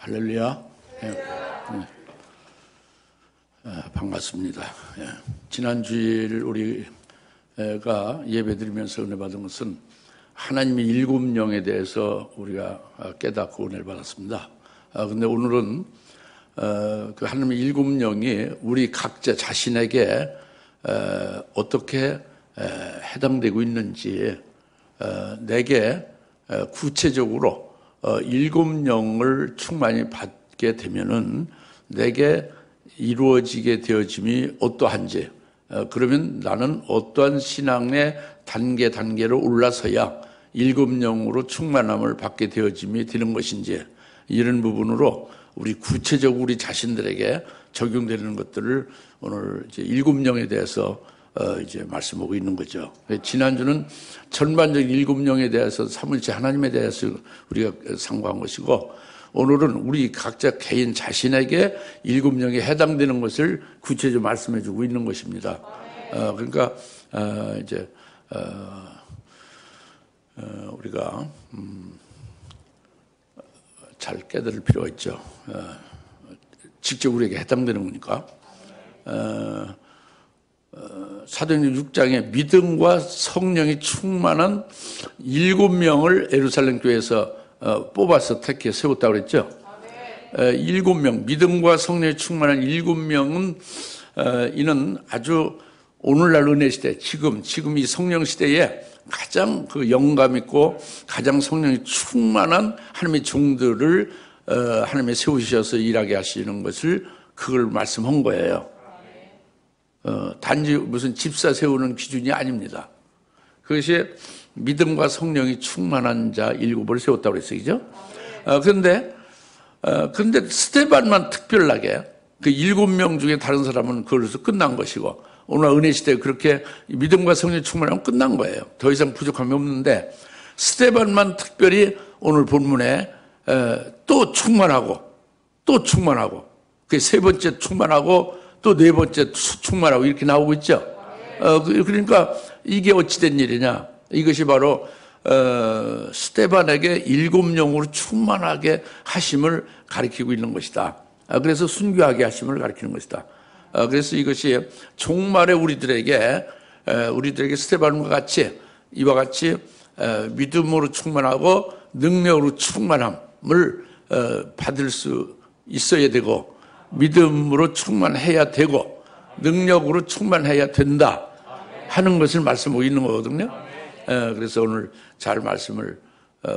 할렐루야. 예. 반갑습니다. 예. 지난 주일 우리가 예배드리면서 은혜 받은 것은 하나님의 일곱 영에 대해서 우리가 깨닫고 은혜를 받았습니다. 근데 오늘은 그 하나님의 일곱 영이 우리 각자 자신에게 어떻게 해당되고 있는지 내게 구체적으로 일곱 영을 충만히 받게 되면은 내게 이루어지게 되어짐이 어떠한지, 그러면 나는 어떠한 신앙의 단계로 올라서야 일곱 영으로 충만함을 받게 되어짐이 되는 것인지, 이런 부분으로 우리 구체적으로 우리 자신들에게 적용되는 것들을 오늘 이제 일곱 영에 대해서 이제 말씀하고 있는 거죠. 지난주는 전반적인 일곱 영에 대해서 삼위일체 하나님에 대해서 우리가 상고한 것이고, 오늘은 우리 각자 개인 자신에게 일곱 영에 해당되는 것을 구체적으로 말씀해 주고 있는 것입니다. 그러니까 이제 우리가 잘 깨달을 필요가 있죠. 직접 우리에게 해당되는 거니까. 사도행전 6장에 믿음과 성령이 충만한 일곱 명을 예루살렘 교회에서 뽑아서 택해 세웠다고 그랬죠. 일곱 명, 믿음과 성령이 충만한 일곱 명은 이는 아주 오늘날 은혜 시대, 지금 이 성령 시대에 가장 그 영감 있고 가장 성령이 충만한 하나님의 종들을 하나님이 세우셔서 일하게 하시는 것을 그걸 말씀한 거예요. 단지 무슨 집사 세우는 기준이 아닙니다. 그것이 믿음과 성령이 충만한 자 일곱을 세웠다고 그랬어요. 그죠? 그런데 스데반만 특별하게 그 일곱 명 중에 다른 사람은 그걸로서 끝난 것이고, 오늘 은혜 시대에 그렇게 믿음과 성령이 충만하면 끝난 거예요. 더 이상 부족함이 없는데, 스데반만 특별히 오늘 본문에 또 충만하고 그 세 번째 충만하고 또 네 번째 충만하고 이렇게 나오고 있죠. 그러니까 이게 어찌된 일이냐? 이것이 바로 스데반에게 일곱 영으로 충만하게 하심을 가리키고 있는 것이다. 그래서 순교하게 하심을 가리키는 것이다. 그래서 이것이 종말에 우리들에게 스데반과 같이 이와 같이 믿음으로 충만하고 능력으로 충만함을 받을 수 있어야 되고, 믿음으로 충만해야 되고 능력으로 충만해야 된다 하는 것을 말씀하고 있는 거거든요. 그래서 오늘 잘 말씀을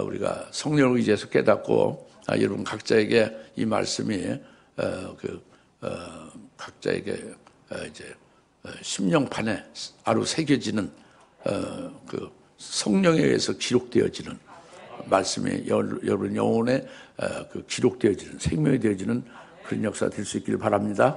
우리가 성령을 의지해서 깨닫고, 여러분 각자에게 이 말씀이 각자에게 이제 심령판에 아로 새겨지는 그 성령에 의해서 기록되어지는 말씀이 여러분 영혼에 그 기록되어지는 생명이 되어지는 그런 역사가 될 수 있기를 바랍니다.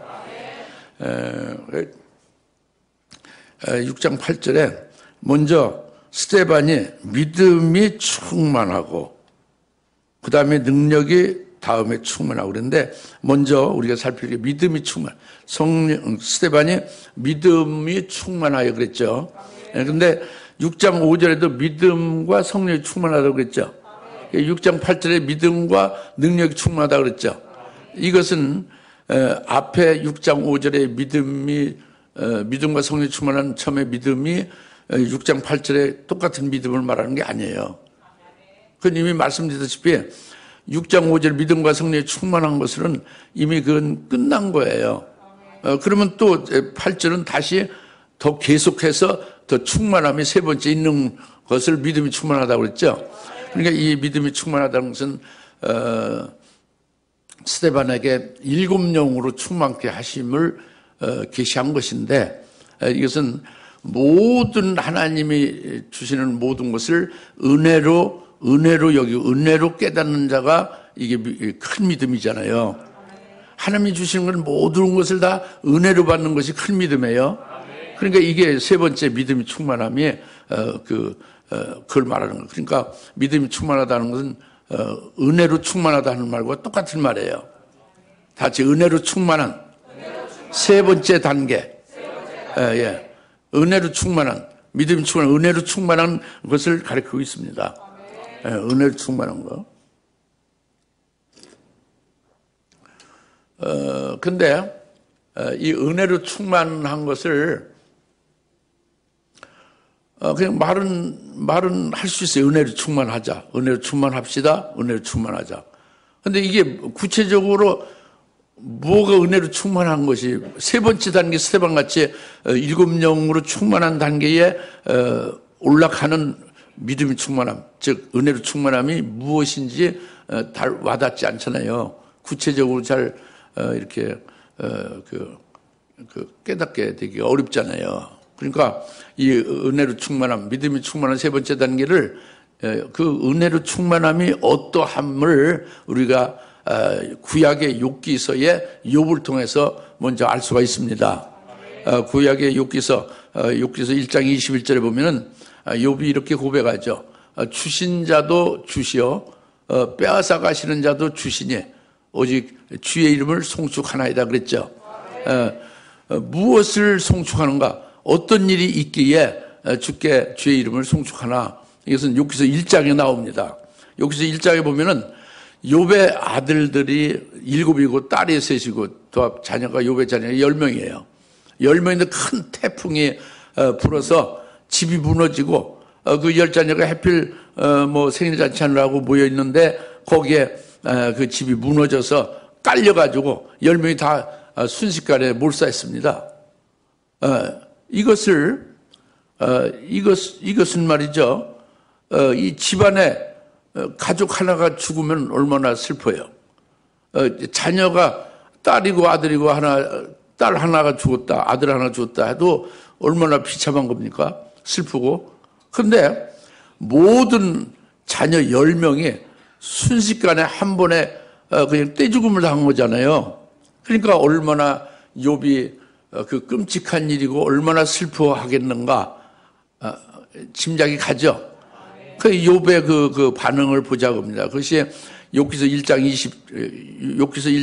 6장 8절에 먼저 스데반이 믿음이 충만하고 그 다음에 능력이 다음에 충만하고 그랬는데, 먼저 우리가 살필 게 믿음이 스데반이 믿음이 충만하여 그랬죠. 그런데 6장 5절에도 믿음과 성령이 충만하다고 그랬죠. 6장 8절에 믿음과 능력이 충만하다고 그랬죠. 이것은 앞에 6장 5절에 믿음과 성령이 충만한 처음에 믿음이 6장 8절에 똑같은 믿음을 말하는 게 아니에요. 그건 이미 말씀드렸다시피 6장 5절 믿음과 성령이 충만한 것은 이미 그건 끝난 거예요. 그러면 또 8절은 다시 더 계속해서 더 충만함이 세 번째 있는 것을 믿음이 충만하다고 그랬죠. 그러니까 이 믿음이 충만하다는 것은 스데반에게 일곱 영으로 충만케 하심을 계시한 것인데, 이것은 모든 하나님이 주시는 모든 것을 은혜로 여기고 은혜로 깨닫는 자가 이게 큰 믿음이잖아요. 하나님이 주시는 건 모든 것을 다 은혜로 받는 것이 큰 믿음이에요. 그러니까 이게 세 번째 믿음이 충만함이 그걸 말하는 거예요. 그러니까 믿음이 충만하다는 것은 은혜로 충만하다는 말과 똑같은 말이에요. 다 같이 은혜로 충만한 세 번째 단계. 은혜로 충만한, 믿음이 충만한, 은혜로 충만한 것을 가리키고 있습니다. 은혜로 충만한 거. 근데 이 은혜로 충만한 것을 그냥 말은 할 수 있어요. 은혜로 충만하자. 은혜로 충만합시다. 은혜로 충만하자. 근데 이게 구체적으로 뭐가 은혜로 충만한 것이 세 번째 단계 스테반같이 7영으로 충만한 단계에 올라가는 믿음이 충만함, 즉 은혜로 충만함이 무엇인지 와닿지 않잖아요. 구체적으로 잘 이렇게 깨닫게 되기가 어렵잖아요. 그러니까 이 은혜로 충만함, 믿음이 충만한 세 번째 단계를 그 은혜로 충만함이 어떠함을 우리가 구약의 욥기서의 욥을 통해서 먼저 알 수가 있습니다. 구약의 욥기서 1장 21절에 보면은 욥이 이렇게 고백하죠. 주신 자도 주시어 빼앗아 가시는 자도 주시니 오직 주의 이름을 송축하나이다 그랬죠. 무엇을 송축하는가? 어떤 일이 있기에 주께 주의 이름을 송축하나? 이것은 욥기서 1장에 나옵니다. 욥기서 1장에 보면은 욥의 아들들이 7이고 딸이 3이고 또 자녀가 욥의 자녀가 10명이에요. 10명인데 큰 태풍이 불어서 집이 무너지고 그 10자녀가 하필 생일잔치 하느라고 모여 있는데 거기에 그 집이 무너져서 깔려가지고 10명이 다 순식간에 몰사했습니다. 이것은 말이죠. 이 집안에 가족 하나가 죽으면 얼마나 슬퍼요. 자녀가 딸이고 아들이고 딸 하나가 죽었다, 아들 하나 죽었다 해도 얼마나 비참한 겁니까? 슬프고. 근데 모든 자녀 10명이 순식간에 한 번에 그냥 떼죽음을 당한 거잖아요. 그러니까 얼마나 욥이 그 끔찍한 일이고 얼마나 슬퍼하겠는가 짐작이 가죠. 그 욥의 그 반응을 보자고 합니다. 그것이 욥기서 1장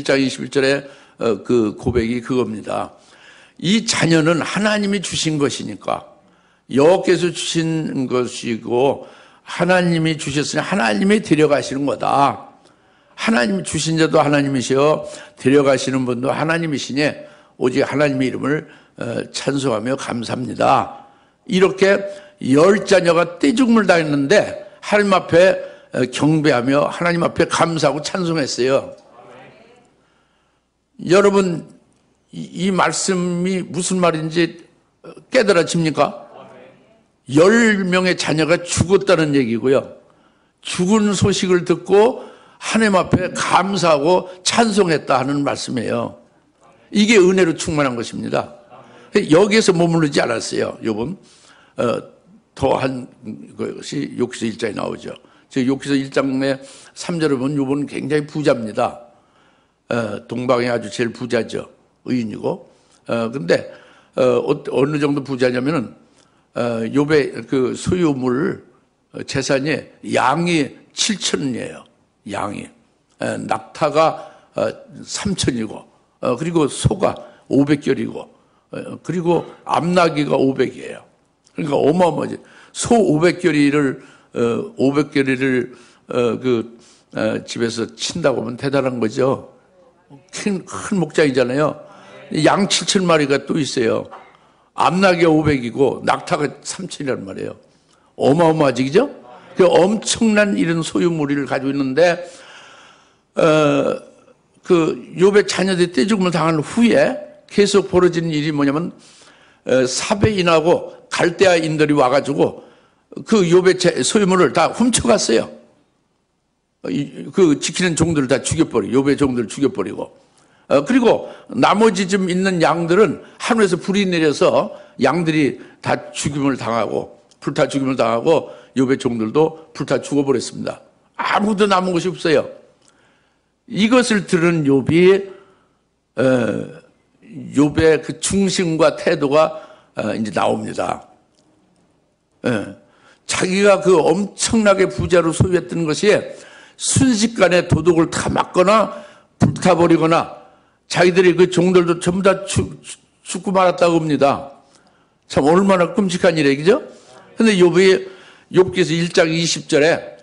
21절에 그 고백이 그겁니다. 이 자녀는 하나님이 주신 것이니까 여호와께서 주신 것이고 하나님이 주셨으니 하나님이 데려가시는 거다. 하나님이 주신 자도 하나님이시여 데려가시는 분도 하나님이시니 오직 하나님의 이름을 찬송하며 감사합니다. 이렇게 10자녀가 떼죽음을 당했는데 하나님 앞에 경배하며 하나님 앞에 감사하고 찬송했어요. 여러분 이 말씀이 무슨 말인지 깨달아집니까? 10명의 자녀가 죽었다는 얘기고요. 죽은 소식을 듣고 하나님 앞에 감사하고 찬송했다 하는 말씀이에요. 이게 은혜로 충만한 것입니다. 여기에서 머무르지 않았어요. 욥은 더한 것이 욥기서 1장에 나오죠. 즉 욥기서 1장의 3절을 보면 욥은 굉장히 부자입니다. 동방에 아주 제일 부자죠. 의인이고. 근데 어느 정도 부자냐면은 욥의 그 소유물 재산이 양이 7천이에요. 양이. 낙타가 3천이고 그리고 소가 500결이고 그리고 암나귀가 500이에요. 그러니까 어마어마하지. 소 500결이를 집에서 친다고 하면 대단한 거죠. 큰 목장이잖아요. 양 7,000마리가 또 있어요. 암나귀가 500이고 낙타가 3,000이란 말이에요. 어마어마하지, 그죠? 그 엄청난 이런 소유물을 가지고 있는데 그 욥의 자녀들이 떼죽음을 당한 후에 계속 벌어지는 일이 뭐냐면 사베인하고 갈대아인들이 와가지고 그 욥의 소유물을 다 훔쳐갔어요. 그 지키는 종들을 다 죽여버리고 욥의 종들을 죽여버리고 그리고 나머지 좀 있는 양들은 하늘에서 불이 내려서 양들이 다 죽임을 당하고 불타 죽임을 당하고 욥의 종들도 불타 죽어버렸습니다. 아무도 남은 것이 없어요. 이것을 들은 욥이 욥의 그 중심과 태도가 이제 나옵니다. 자기가 그 엄청나게 부자로 소유했던 것이 순식간에 도둑을 다 맞거나 불타버리거나 자기들이 그 종들도 전부 다 죽고 말았다고 합니다. 참 얼마나 끔찍한 일이에요, 그죠? 근데 욥기서 1장 20절에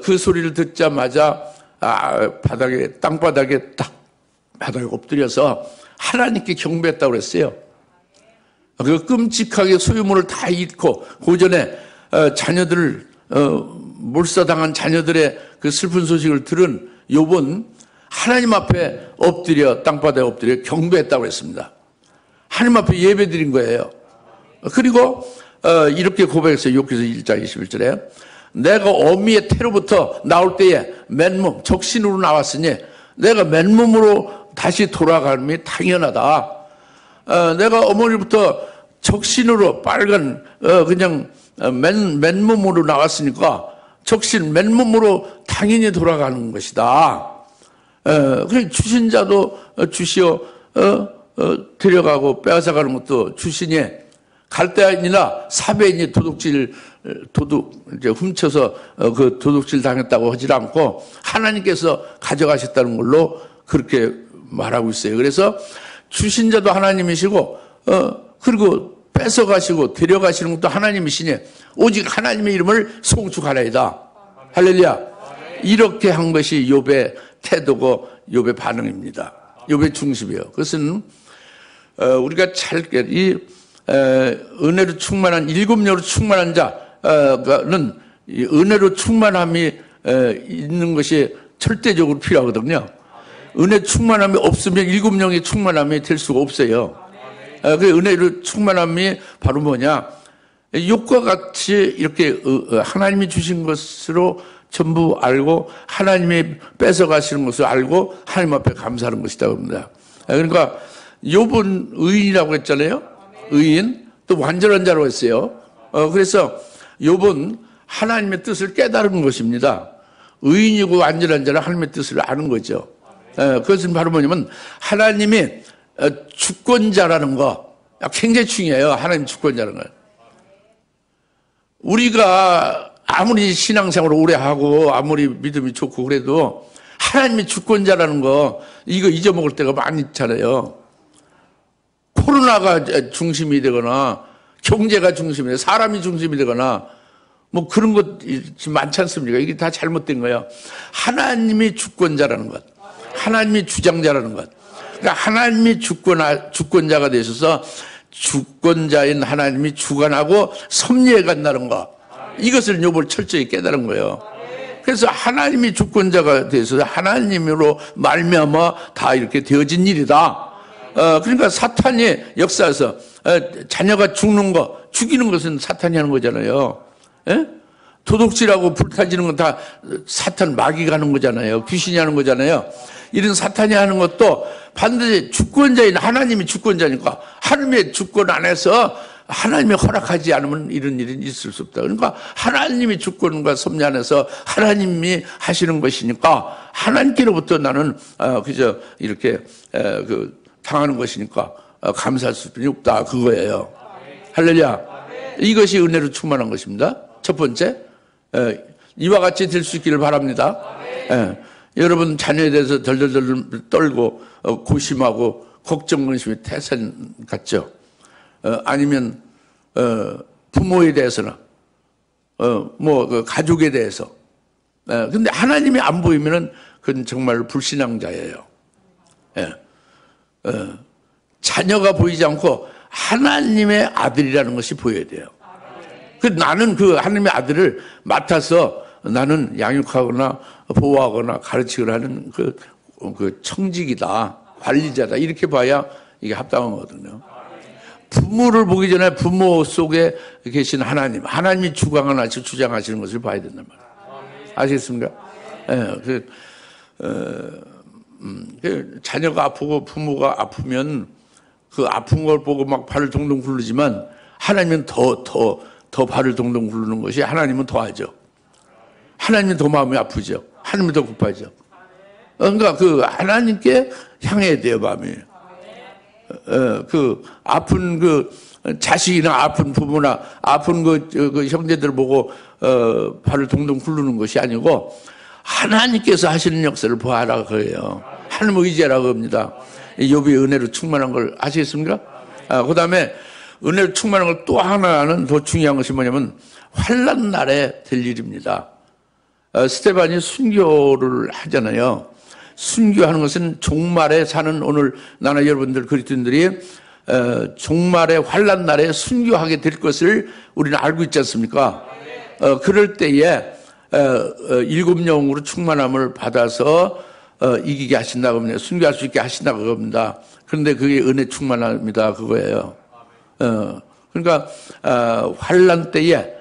그 소리를 듣자마자 땅바닥에 딱 바닥에 엎드려서 하나님께 경배했다고 그랬어요. 그 끔찍하게 소유물을 다 잃고 고전에 자녀들을 몰사당한 자녀들의 그 슬픈 소식을 들은 욥은 하나님 앞에 엎드려 땅바닥에 엎드려 경배했다고 했습니다. 하나님 앞에 예배드린 거예요. 그리고 이렇게 고백했어요. 욥기서 1장 21절에 내가 어미의 태로부터 나올 때에 맨몸 적신으로 나왔으니 내가 맨몸으로 다시 돌아감이 당연하다. 내가 어머니부터 적신으로 빨간 그냥 맨몸으로 나왔으니까 적신 맨몸으로 당연히 돌아가는 것이다. 그래 주신 자도 주시어 데려가고 빼앗아가는 것도 주시니 갈대아인이나 사베인이 도둑 이제 훔쳐서 그 도둑질 당했다고 하지 않고 하나님께서 가져가셨다는 걸로 그렇게 말하고 있어요. 그래서 주신 자도 하나님이시고 그리고 뺏어가시고 데려가시는 것도 하나님이시니 오직 하나님의 이름을 송축하나이다. 할렐루야. 이렇게 한 것이 욥의 태도고 욥의 반응입니다. 욥의 중심이에요. 그것은 우리가 이 은혜로 충만한 7녀로 충만한 자는 은혜로 충만함이 있는 것이 절대적으로 필요하거든요. 은혜 충만함이 없으면 7명의 충만함이 될 수가 없어요. 그 은혜로 충만함이 바로 뭐냐? 욥과 같이 이렇게 하나님이 주신 것으로 전부 알고 하나님이 뺏어가시는 것을 알고 하나님 앞에 감사하는 것이다 봅니다. 그러니까 욥은 의인이라고 했잖아요. 의인 또 완전한 자라고 했어요. 그래서 욥은 하나님의 뜻을 깨달은 것입니다. 의인이고 완전한 자는 하나님의 뜻을 아는 거죠. 그것은 바로 뭐냐면 하나님이 주권자라는 거 굉장히 중요해요. 하나님 주권자라는 거. 우리가 아무리 신앙생활을 오래 하고 아무리 믿음이 좋고 그래도 하나님이 주권자라는 거 이거 잊어먹을 때가 많이 있잖아요. 코로나가 중심이 되거나 경제가 중심이 되거나 사람이 중심이 되거나 뭐 그런 것 많지 않습니까? 이게 다 잘못된 거예요. 하나님이 주권자라는 것, 하나님이 주장자라는 것. 그러니까 하나님이 주권자가 되셔서 주권자인 하나님이 주관하고 섭리해 간다는 것. 이것을 욥을 철저히 깨달은 거예요. 그래서 하나님이 주권자가 되셔서 하나님으로 말미암아 다 이렇게 되어진 일이다. 그러니까 사탄이 역사에서 자녀가 죽이는 것은 사탄이 하는 거잖아요. 예? 도둑질하고 불타지는 건 다 사탄 마귀가 하는 거잖아요. 귀신이 하는 거잖아요. 이런 사탄이 하는 것도 반드시 주권자인 하나님이 주권자니까 하나님의 주권 안에서 하나님이 허락하지 않으면 이런 일은 있을 수 없다. 그러니까 하나님이 주권과 섭리 안에서 하나님이 하시는 것이니까 하나님께로부터 나는 그저 이렇게 당하는 것이니까 감사할 수밖에 없다. 그거예요. 할렐루야. 이것이 은혜로 충만한 것입니다. 첫 번째, 이와 같이 될 수 있기를 바랍니다. 여러분 자녀에 대해서 덜덜덜 떨고 고심하고 걱정 근심이 태산 같죠. 아니면 부모에 대해서나 뭐 가족에 대해서. 근데 하나님이 안 보이면은 그건 정말 불신앙자예요. 자녀가 보이지 않고 하나님의 아들이라는 것이 보여야 돼요. 나는 그 하나님의 아들을 맡아서 나는 양육하거나 보호하거나 가르치거나 하는 그 청직이다, 관리자다, 이렇게 봐야 이게 합당한 거거든요. 부모를 보기 전에 부모 속에 계신 하나님이 주관하시고 주장하시는 것을 봐야 된단 말이에요. 아시겠습니까? 자녀가 아프고 부모가 아프면 그 아픈 걸 보고 막 발을 동동 굴르지만 하나님은 더 발을 동동 굴르는 것이 하나님은 더 하죠. 하나님은 더 마음이 아프죠. 하나님은 더 급하죠. 그러니까 그 하나님께 향해야 돼요, 마음이. 그 아픈 그 자식이나 아픈 부모나 아픈 그 형제들 보고 발을 동동 굴르는 것이 아니고 하나님께서 하시는 역사를 보아라 그래요. 하나님 의지하라고 합니다. 욥이 은혜로 충만한 걸 아시겠습니까? 그 다음에 은혜로 충만한 걸 또 하나는 더 중요한 것이 뭐냐면 환난 날에 될 일입니다. 스데반이 순교를 하잖아요. 순교하는 것은 종말에 사는 오늘 나나 여러분들 그리스도인들이 종말의 환난 날에 순교하게 될 것을 우리는 알고 있지 않습니까? 그럴 때에 일곱 영으로 충만함을 받아서 이기게 하신다고 합니다. 순교할 수 있게 하신다고 합니다. 그런데 그게 은혜 충만합니다. 그거예요. 그러니까 환난 때에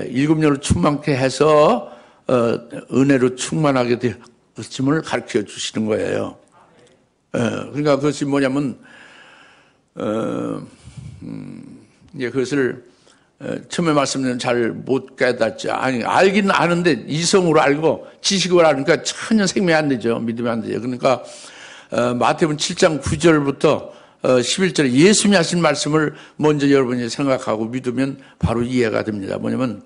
일곱 영으로 충만케 해서 은혜로 충만하게 되었음을 가르쳐 주시는 거예요. 그러니까 그것이 뭐냐면 이제 그것을 처음에 말씀드린 잘 못 깨닫죠. 아니, 알기는 아는데 이성으로 알고 지식으로 알으니까 전혀 생명이 안 되죠. 믿음이 안 되죠. 그러니까 마태복음 7장 9절부터 11절에 예수님이 하신 말씀을 먼저 여러분이 생각하고 믿으면 바로 이해가 됩니다. 뭐냐면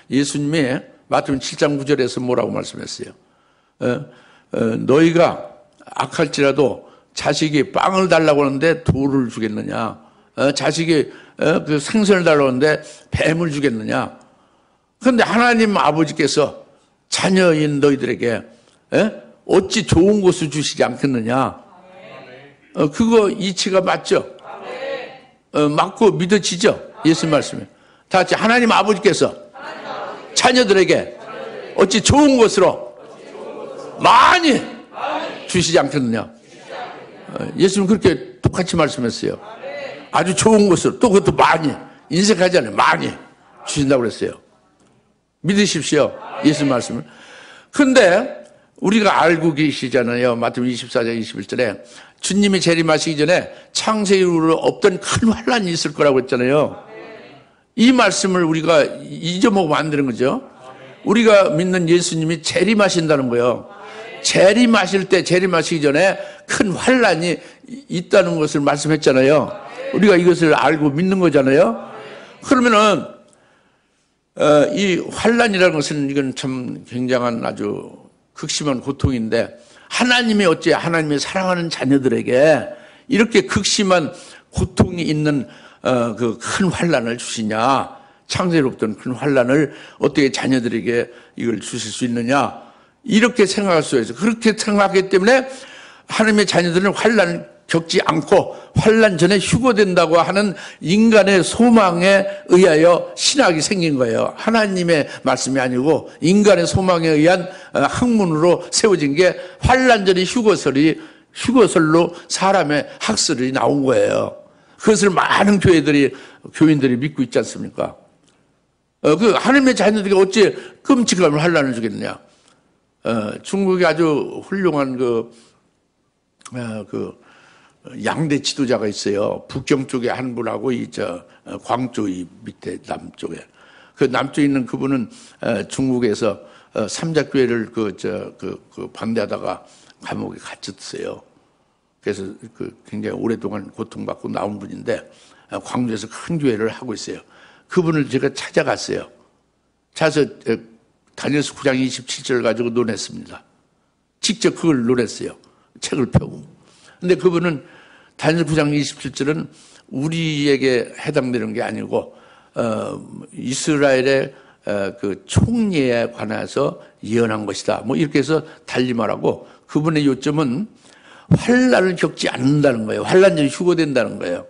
예수님이 마태복음 7장 9절에서 뭐라고 말씀했어요? 너희가 악할지라도 자식이 빵을 달라고 하는데 돌을 주겠느냐? 자식이 그 생선을 달라고 하는데 뱀을 주겠느냐? 그런데 하나님 아버지께서 자녀인 너희들에게 어찌 좋은 것을 주시지 않겠느냐? 그거 이치가 맞죠? 맞고 믿어지죠? 예수님 말씀에. 다 같이 하나님 아버지께서 자녀들에게 어찌 좋은 것으로 많이 주시지 않겠느냐? 예수님 그렇게 똑같이 말씀했어요. 아주 좋은 것으로 또 그것도 많이 인색하지 않아요. 많이 주신다고 그랬어요. 믿으십시오. 예수님 말씀을. 그런데 우리가 알고 계시잖아요. 마태복음 24장 21절에 주님이 재림하시기 전에 창세 이후로 없던 큰 환란이 있을 거라고 했잖아요. 이 말씀을 우리가 잊어먹으면 안 되는 거죠. 우리가 믿는 예수님이 재림하신다는 거예요. 재림하실 때 재림하시기 전에 큰 환란이 있다는 것을 말씀했잖아요. 우리가 이것을 알고 믿는 거잖아요. 그러면은 이 환란이라는 것은 이건 참 굉장한 아주 극심한 고통인데 하나님이 어찌 하나님의 사랑하는 자녀들에게 이렇게 극심한 고통이 있는 그 큰 환란을 주시냐? 창세로부터는 큰 환란을 어떻게 자녀들에게 이걸 주실 수 있느냐? 이렇게 생각할 수 있어요. 그렇게 생각하기 때문에 하나님의 자녀들은 환란을 겪지 않고 환란 전에 휴거된다고 하는 인간의 소망에 의하여 신학이 생긴 거예요. 하나님의 말씀이 아니고 인간의 소망에 의한 학문으로 세워진 게 환란 전의 휴거설로 사람의 학설이 나온 거예요. 그것을 많은 교인들이 믿고 있지 않습니까? 그 하나님의 자녀들이 어찌 끔찍한 환란을 주겠느냐? 중국에 아주 훌륭한 양대 지도자가 있어요. 북경 쪽에 한 분하고 광주 이 밑에 남쪽에. 그 남쪽에 있는 그분은 중국에서 삼자교회를 반대하다가 감옥에 갇혔어요. 그래서 굉장히 오랫동안 고통받고 나온 분인데 광주에서 큰 교회를 하고 있어요. 그분을 제가 찾아갔어요. 찾아서 다니엘서 9장 27절을 가지고 논했습니다. 직접 그걸 논했어요. 책을 펴고. 근데 그분은 다니엘 9장 27절은 우리에게 해당되는 게 아니고 이스라엘의 그 총리에 관해서 예언한 것이다. 뭐 이렇게 해서 달리 말하고 그분의 요점은 환란을 겪지 않는다는 거예요. 환란 전에 휴거된다는 거예요.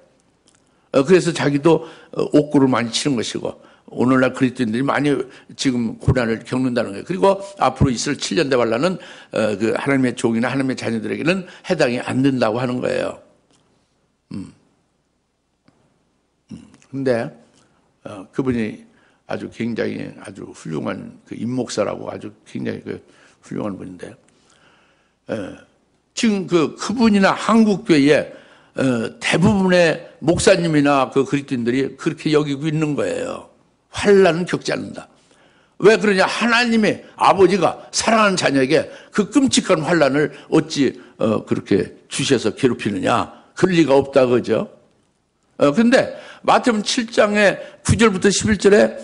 그래서 자기도 옥구를 많이 치는 것이고 오늘날 그리스도인들이 많이 지금 고난을 겪는다는 거예요. 그리고 앞으로 있을 7년대 환란은 그 하나님의 종이나 하나님의 자녀들에게는 해당이 안 된다고 하는 거예요. 근데 그분이 아주 굉장히 아주 훌륭한 그 임목사라고 아주 굉장히 훌륭한 분인데 지금 그분이나 한국교회에 대부분의 목사님이나 그 그리스도인들이 그렇게 여기고 있는 거예요. 환란은 겪지 않는다. 왜 그러냐? 하나님의 아버지가 사랑하는 자녀에게 그 끔찍한 환란을 어찌 그렇게 주셔서 괴롭히느냐? 그럴 리가 없다 그죠? 근데 마태복음 7장의 9절부터 11절에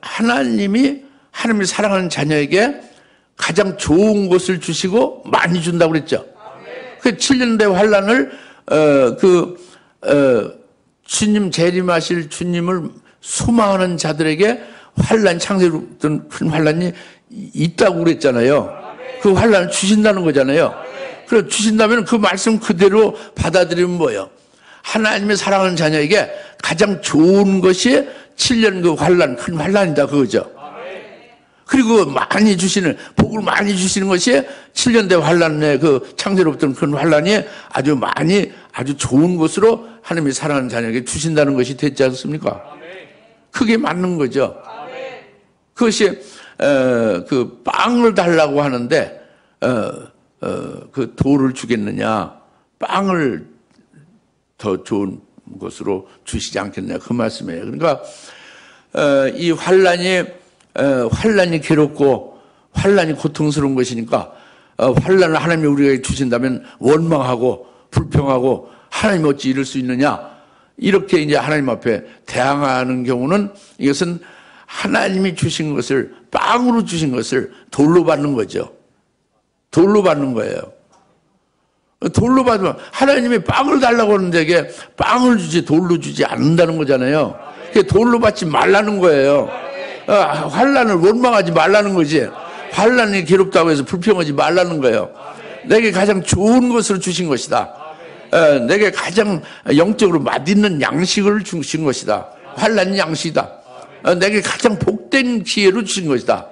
하나님이 하나님이 사랑하는 자녀에게 가장 좋은 것을 주시고 많이 준다고 그랬죠. 그 7년대 환란을 주님 재림하실 주님을 소망하는 자들에게 환란 창세로부터 큰 환란이 있다고 그랬잖아요. 그 환란을 주신다는 거잖아요. 그래 주신다면 그 말씀 그대로 받아들이면 뭐예요? 하나님의 사랑하는 자녀에게 가장 좋은 것이 7년 그 환란, 큰 환란이다 그거죠. 그리고 많이 주시는, 복을 많이 주시는 것이 7년 대 환란의 그 창세로부터는 큰 환란이 아주 많이 아주 좋은 것으로 하나님의 사랑하는 자녀에게 주신다는 것이 됐지 않습니까? 그게 맞는 거죠. 그것이 그 빵을 달라고 하는데 그 돌을 주겠느냐, 빵을 더 좋은 것으로 주시지 않겠냐 그 말씀이에요. 그러니까 이 환란이 괴롭고 환란이 고통스러운 것이니까 환란을 하나님이 우리에게 주신다면 원망하고 불평하고 하나님 어찌 이럴 수 있느냐 이렇게 이제 하나님 앞에 대항하는 경우는 이것은 하나님이 주신 것을 빵으로 주신 것을 돌로 받는 거죠. 돌로 받는 거예요. 돌로 받으면 하나님이 빵을 달라고 하는데 이게 빵을 주지 돌로 주지 않는다는 거잖아요. 그게 돌로 받지 말라는 거예요. 환란을 원망하지 말라는 거지. 환란이 괴롭다고 해서 불평하지 말라는 거예요. 내게 가장 좋은 것을 주신 것이다. 내게 가장 영적으로 맛있는 양식을 주신 것이다. 환란이 양식이다. 내게 가장 복된 기회로 주신 것이다.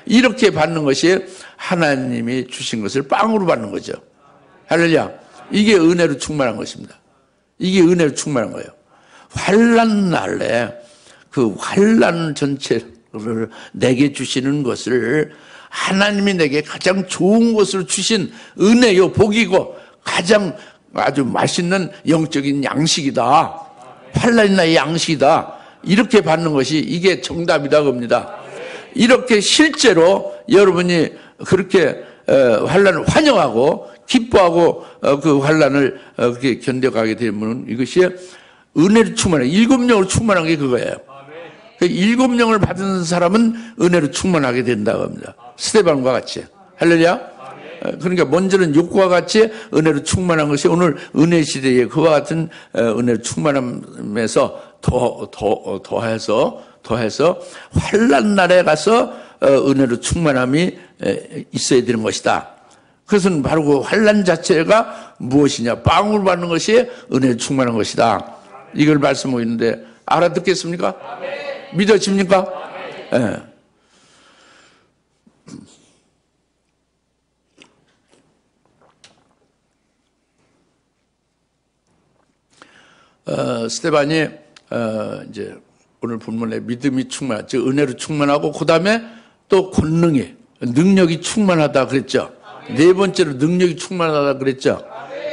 이렇게 받는 것이 하나님이 주신 것을 빵으로 받는 거죠. 할렐루야. 이게 은혜로 충만한 것입니다. 이게 은혜로 충만한 거예요. 환란 날에 그 환란 전체를 내게 주시는 것을 하나님이 내게 가장 좋은 것으로 주신 은혜요 복이고 가장 아주 맛있는 영적인 양식이다. 환란이 나의 양식이다. 이렇게 받는 것이 이게 정답이다 겁니다. 이렇게 실제로 여러분이 그렇게 환란을 환영하고 기뻐하고 그 환란을 그렇게 견뎌가게 되면 이것이 은혜로 충만해. 7영으로 충만한 게 그거예요. 그 7영을 받은 사람은 은혜로 충만하게 된다고 합니다. 스데반과 같이. 할렐루야. 그러니까 먼저는 욕과 같이 은혜로 충만한 것이 오늘 은혜 시대에 그와 같은 은혜로 충만함에서 더해서 환란 날에 가서 은혜로 충만함이 있어야 되는 것이다. 그것은 바로 그 환란 자체가 무엇이냐? 빵으로 받는 것이 은혜로 충만한 것이다. 이걸 말씀하고 있는데 알아듣겠습니까? 믿어집니까? 예. 스데반이 이제 오늘 본문에 믿음이 충만하죠. 즉 은혜로 충만하고 그 다음에 또 권능이 능력이 충만하다 그랬죠. 네 번째로 능력이 충만하다 그랬죠.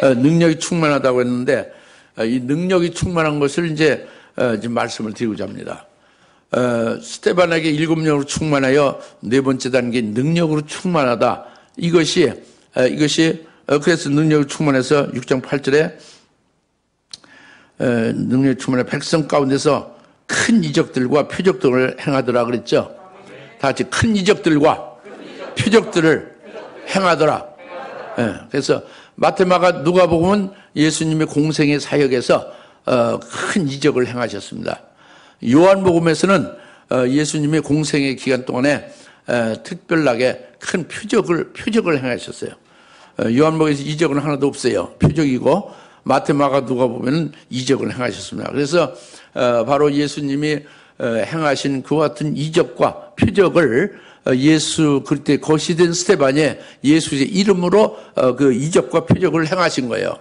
능력이 충만하다고 했는데 이 능력이 충만한 것을 이제 지금 말씀을 드리고자 합니다. 스데반에게 7영으로 충만하여 네 번째 단계 능력으로 충만하다. 이것이 그래서 능력이 충만해서 6장 8절에 능력이 충만해 백성 가운데서 큰 이적들과 표적들을 행하더라 그랬죠. 다 같이 큰 이적들과 표적들을 행하더라. 그래서 마태마가 누가복음은 예수님의 공생의 사역에서 큰 이적을 행하셨습니다. 요한복음에서는 예수님의 공생의 기간 동안에 특별하게 큰 표적을 행하셨어요. 요한복음에서 이적은 하나도 없어요. 표적이고 마태마가 누가복음에는 이적을 행하셨습니다. 그래서 바로 예수님이 행하신 그와 같은 이적과 표적을 예수 그때 거시된 스데반이 예수의 이름으로 그 이적과 표적을 행하신 거예요.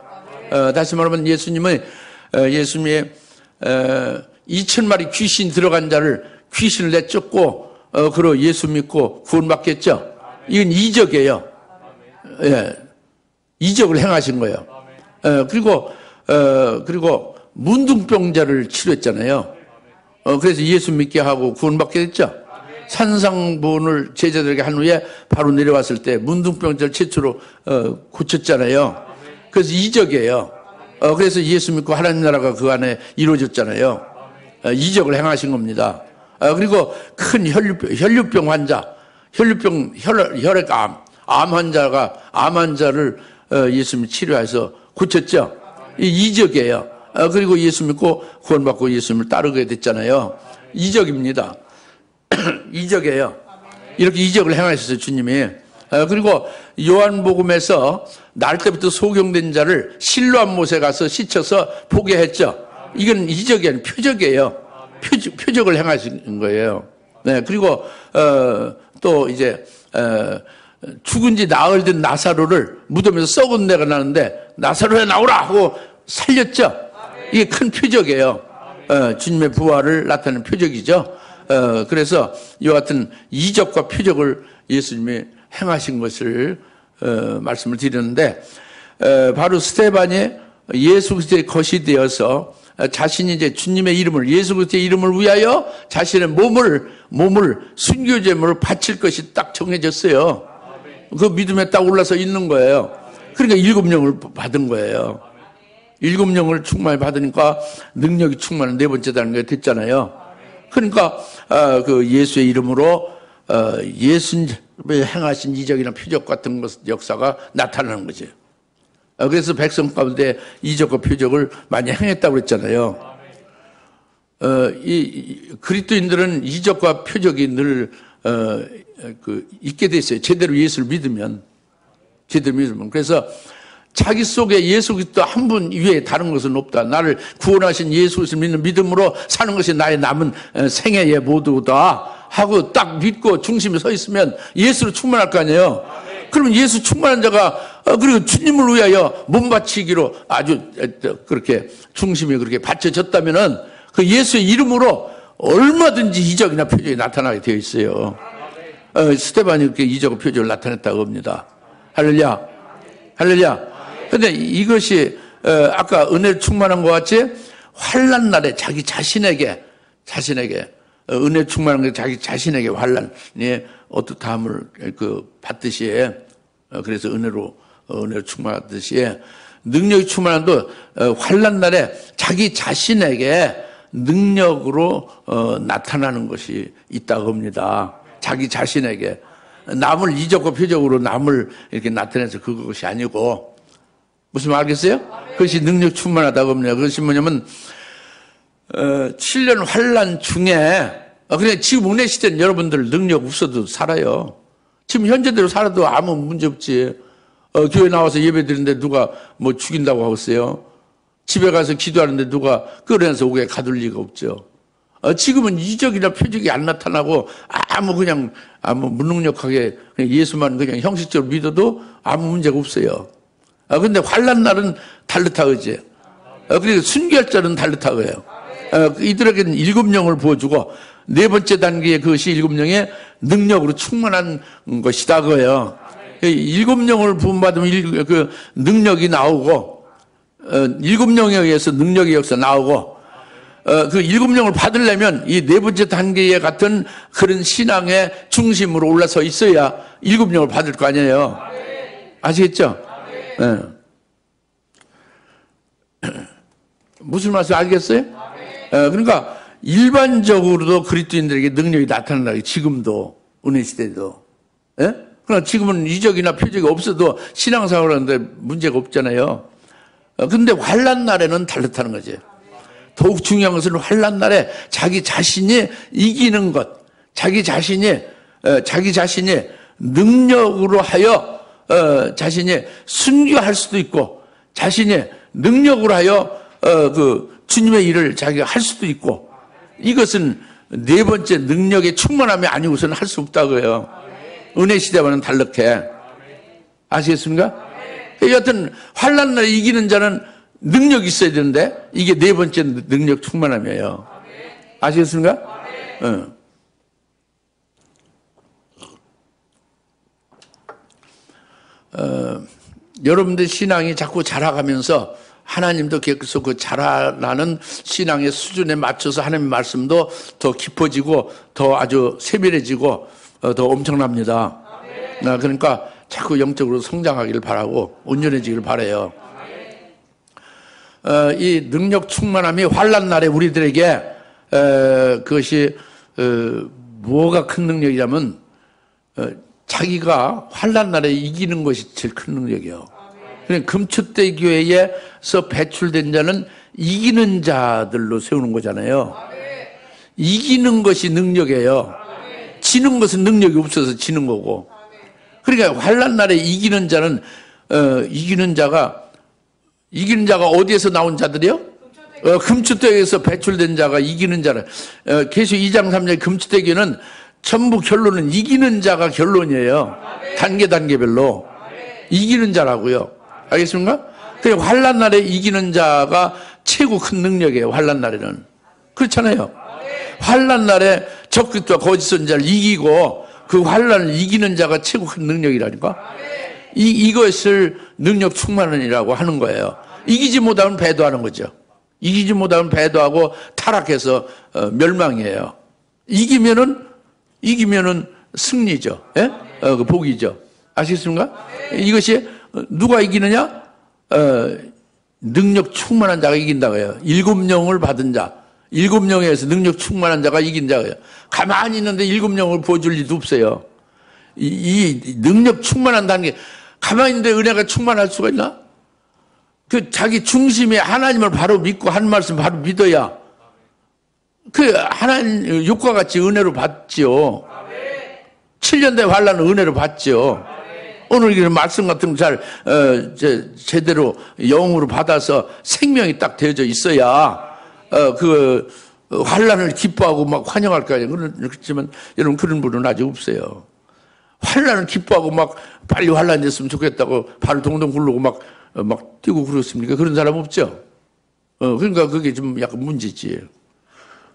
다시 말하면 예수님이 2,000마리 귀신 들어간 자를 귀신을 내쫓고 그러 예수 믿고 구원받겠죠. 이건 이적이에요. 예, 이적을 행하신 거예요. 그리고 문둥병자를 치료했잖아요. 그래서 예수 믿게 하고 구원받게 됐죠. 산상본을 제자들에게 한 후에 바로 내려왔을 때 문둥병자를 최초로 고쳤잖아요. 그래서 이적이에요. 그래서 예수 믿고 하나님 나라가 그 안에 이루어졌잖아요. 이적을 행하신 겁니다. 그리고 큰 혈류병 환자, 혈액암, 암 환자를 예수님이 치료해서 고쳤죠. 이 이적이에요. 그리고 예수 믿고 구원받고 예수님을 따르게 됐잖아요. 이적입니다. 이적이에요. 이렇게 이적을 행하셨어요, 주님이. 그리고 요한복음에서 날 때부터 소경된 자를 실로암 못에 가서 씻혀서 보게 했죠. 이건 이적이 아니라 표적이에요. 표적을 행하신 거예요. 네, 그리고 또 이제 죽은 지 나흘 된 나사로를 무덤에서 썩은 내가 나는데 나사로야 나오라 하고 살렸죠. 이게 큰 표적이에요. 주님의 부활을 나타내는 표적이죠. 그래서 이와 같은 이적과 표적을 예수님이 행하신 것을 말씀을 드렸는데, 바로 스데반이 예수 그리스도의 것이 되어서 자신이 이제 주님의 이름을, 예수 그리스도의 이름을 위하여 자신의 몸을 순교제물로 바칠 것이 딱 정해졌어요. 그 믿음에 딱 올라서 있는 거예요. 그러니까 7영을 받은 거예요. 7영을 충만히 받으니까 능력이 충만한 네 번째 단계가 됐잖아요. 그러니까 그 예수의 이름으로 예수님이 행하신 이적이나 표적 같은 것, 역사가 나타나는 거죠. 그래서 백성 가운데 이적과 표적을 많이 행했다고 그랬잖아요. 이 그리스도인들은 이적과 표적이 늘 있게 돼 있어요. 제대로 예수를 믿으면. 그래서 자기 속에 예수 그리스도 한 분 이외에 다른 것은 없다. 나를 구원하신 예수 그리스도를 믿는 믿음으로 사는 것이 나의 남은 생애의 모두다 하고 딱 믿고 중심에 서 있으면 예수로 충만할 거 아니에요. 그러면 예수 충만한 자가 그리고 주님을 위하여 몸 바치기로 아주 그렇게 중심이 그렇게 바쳐졌다면은 그 예수의 이름으로 얼마든지 이적이나 표적이 나타나게 되어 있어요. 스데반이 그렇게 이적과 표적을 나타냈다고 합니다. 할렐루야. 할렐루야. 근데 이것이 아까 은혜를 충만한 것 같이 환난 날에 자기 자신에게 은혜 충만한 게 자기 자신에게 환난이 어떻다함을 받듯이, 그래서 은혜로 충만하듯이 능력이 충만한도 환난 날에 자기 자신에게 능력으로 나타나는 것이 있다고 합니다. 자기 자신에게 남을 이적과 표적으로 남을 이렇게 나타내서 그것이 아니고, 무슨 말 알겠어요? 그것이 능력 충만하다고 합니다. 그것이 뭐냐면 7년 환난 중에 그냥 지금 은혜 시대는 여러분들 능력 없어도 살아요. 지금 현재대로 살아도 아무 문제 없지. 교회 나와서 예배 드리는데 누가 뭐 죽인다고 하겠어요? 집에 가서 기도하는데 누가 끌어내서 오게 가둘 리가 없죠. 지금은 이적이나 표적이 안 나타나고 아무 무능력하게 그냥 예수만 그냥 형식적으로 믿어도 아무 문제가 없어요. 근데 환난 날은 다르다 그지. 그리고 순교할 자는 다르다 그래요. 이들에게는 7영을 부어주고 네 번째 단계의 그것이 7영의 능력으로 충만한 것이다 그거예요. 7영을 부음받으면 그 능력이 나오고 7영에 의해서 능력의 역사 나오고 그 7영을 받으려면 이 네 번째 단계에 같은 그런 신앙의 중심으로 올라서 있어야 7영을 받을 거 아니에요. 아시겠죠? 네. 무슨 말씀 알겠어요? 그러니까 일반적으로도 그리스도인들에게 능력이 나타난다. 지금도 은혜 시대도. 예? 그러나 지금은 이적이나 표적이 없어도 신앙생활을 하는데 문제가 없잖아요. 근데 환난 날에는 다르다는 거지. 더욱 중요한 것은 환난 날에 자기 자신이 이기는 것, 자기 자신이 능력으로 하여 자신이 순교할 수도 있고, 자신이 능력으로 하여 그 주님의 일을 자기가 할 수도 있고, 이것은 네 번째 능력의 충만함이 아니고서는 할 수 없다고요. 은혜 시대와는 다르게. 아시겠습니까? 여하튼 환난 날에 이기는 자는 능력이 있어야 되는데 이게 네 번째 능력 충만함이에요. 아시겠습니까? 여러분들 신앙이 자꾸 자라가면서 하나님도 계속 그 자라나는 신앙의 수준에 맞춰서 하나님의 말씀도 더 깊어지고 더 아주 세밀해지고 더 엄청납니다. 그러니까 자꾸 영적으로 성장하기를 바라고 온전해지기를 바라요. 이 능력 충만함이 환난 날에 우리들에게 그것이 뭐가 큰 능력이냐면 자기가 환난 날에 이기는 것이 제일 큰 능력이에요. 금축대 교회에서 배출된 자는 이기는 자들로 세우는 거잖아요. 이기는 것이 능력이에요. 지는 것은 능력이 없어서 지는 거고. 그러니까 환난 날에 이기는 자는 이기는 자가 어디에서 나온 자들이요? 금추대기에서 배출된 자가 이기는 자는 계시록 2장 3장 금추대기는 전부 결론은 이기는 자가 결론이에요. 단계별로 이기는 자라고요. 알겠습니까? 그래서 환난 날에 이기는 자가 최고 큰 능력이에요. 환난 날에는 그렇잖아요. 환난 날에 적그리스도와 거짓 선지자를 이기고 그 환난을 이기는 자가 최고 큰 능력이라니까. 이것을 능력 충만이라고 하는 거예요. 이기지 못하면 배도하는 거죠. 이기지 못하면 배도하고 타락해서 멸망이에요. 이기면은 승리죠. 예? 그 복이죠. 아시겠습니까? 이것이 누가 이기느냐? 능력 충만한 자가 이긴다고요. 7영을 받은 자, 7영에서 능력 충만한 자가 이긴 자예요. 가만히 있는데 7영을 보여줄 리도 없어요. 이 능력 충만한다는 게 가만히 있는데 은혜가 충만할 수가 있나? 그 자기 중심에 하나님을 바로 믿고 한 말씀 바로 믿어야 그 하나님 육과 같이 은혜로 받지요. 7년 대 환난은 은혜로 받지요. 오늘 이런 말씀 같은 거 잘 제대로 영으로 받아서 생명이 딱 되어져 있어야 그 환난을 기뻐하고 막 환영할 거 아니에요. 그렇지만 여러분 그런 분은 아직 없어요. 환난을 기뻐하고 막 빨리 환난 됐으면 좋겠다고 발을 동동 굴르고 막 뛰고 그렇습니까? 그런 사람 없죠. 그러니까 그게 좀 약간 문제지.